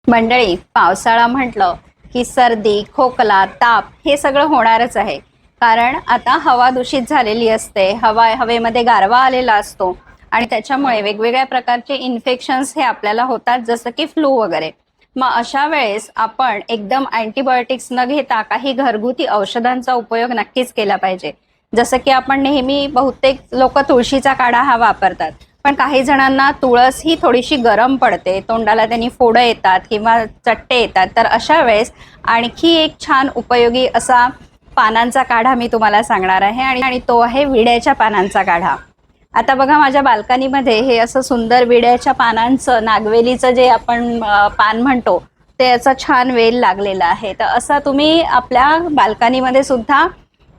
मंडळी, पावसाळा म्हटलं की सर्दी, खोकला, ताप हे सगळं होणारच आहे. कारण आता हवा दूषित झालेली असते, हवेमध्ये गारवा आलेला असतो आणि त्याच्यामुळे वेगवेगळ्या प्रकारचे इन्फेक्शन्स हे आपल्याला होतात, जसं की फ्लू वगैरे. मग अशा वेळेस आपण एकदम अँटीबायोटिक्स न घेता काही घरगुती औषधांचा उपयोग नक्कीच केला पाहिजे. जसं की आपण नेहमी बहुतेक लोक तुळशीचा काढा हा वापरतात. पण काही जणांना तुळस ही थोडीशी गरम पडते, तोंडाला त्यांनी फोडं येतात किंवा चट्टे येतात. तर अशा वेळेस आणखी एक छान उपयोगी असा पानांचा काढा मी तुम्हाला सांगणार आहे आणि तो आहे विड्याच्या पानांचा काढा. आता बघा, माझ्या बाल्कनीमध्ये हे असं सुंदर विड्याच्या पानांचं, नागवेलीचं जे आपण पान म्हणतो, ते असं छान वेल लागलेलं आहे. तर असा तुम्ही आपल्या बाल्कनीमध्ये सुद्धा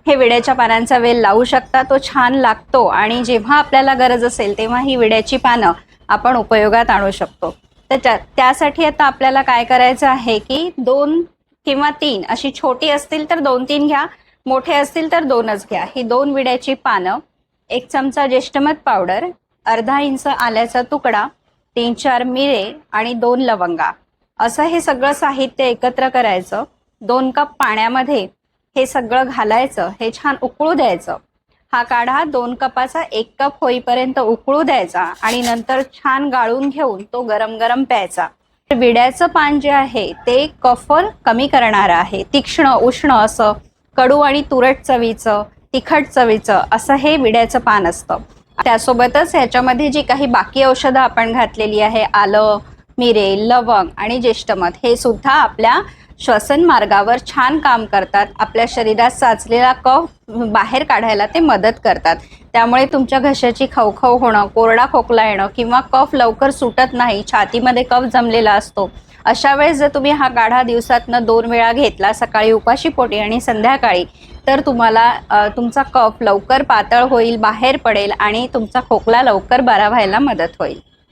हे विड्याच्या पानांचा वेल लावू शकता. तो छान लागतो आणि जेव्हा आपल्याला गरज असेल तेव्हा ही विड्याची पानं आपण उपयोगात आणू शकतो. तर त्यासाठी आता आपल्याला काय करायचं आहे की 2 किंवा 3 अशी छोटी असतील तर 2-3 घ्या, मोठे असतील तर 2च घ्या. ही 2 विड्याची पानं, 1 चमचा ज्येष्ठमध पावडर, अर्धा इंच आल्याचा तुकडा, 3-4 मिरे आणि 2 लवंगा, असं हे सगळं साहित्य एकत्र करायचं. 2 कप पाण्यामध्ये हे सगळं घालायचं, हे छान उकळू द्यायचं. हा काढा 2 कपाचा 1 कप होईपर्यंत उकळू द्यायचा आणि नंतर छान गाळून घेऊन तो गरम गरम प्यायचा. विड्याचं पान जे आहे ते कफ कमी करणारं आहे. तीक्ष्ण उष्ण असं कडू आणि तुरट चवीचं, तिखट चवीचं असं हे विड्याचं पान असतं. त्यासोबतच ह्याच्यामध्ये जी काही बाकी औषधं आपण घातलेली आहे, आलं, मिरे, लवंग आणि ज्येष्ठमध, हे सुद्धा आपल्या श्वसन मार्गावर छान काम करतात. आपल्या शरीरात साचलेला कफ बाहेर काढायला ते मदत करतात. त्यामुळे तुमच्या घशाची खवखव होणं, कोरडा खोकला येणं किंवा कफ लवकर सुटत नाही, छातीमध्ये कफ जमलेला असतो, अशा वेळेस जर तुम्ही हा काढा दिवसातनं 2 वेळा घेतला, सकाळी उपाशी पोटी आणि संध्याकाळी, तर तुम्हाला तुमचा कफ लवकर पातळ होईल, बाहेर पडेल आणि तुमचा खोकला लवकर बरा व्हायला मदत होईल.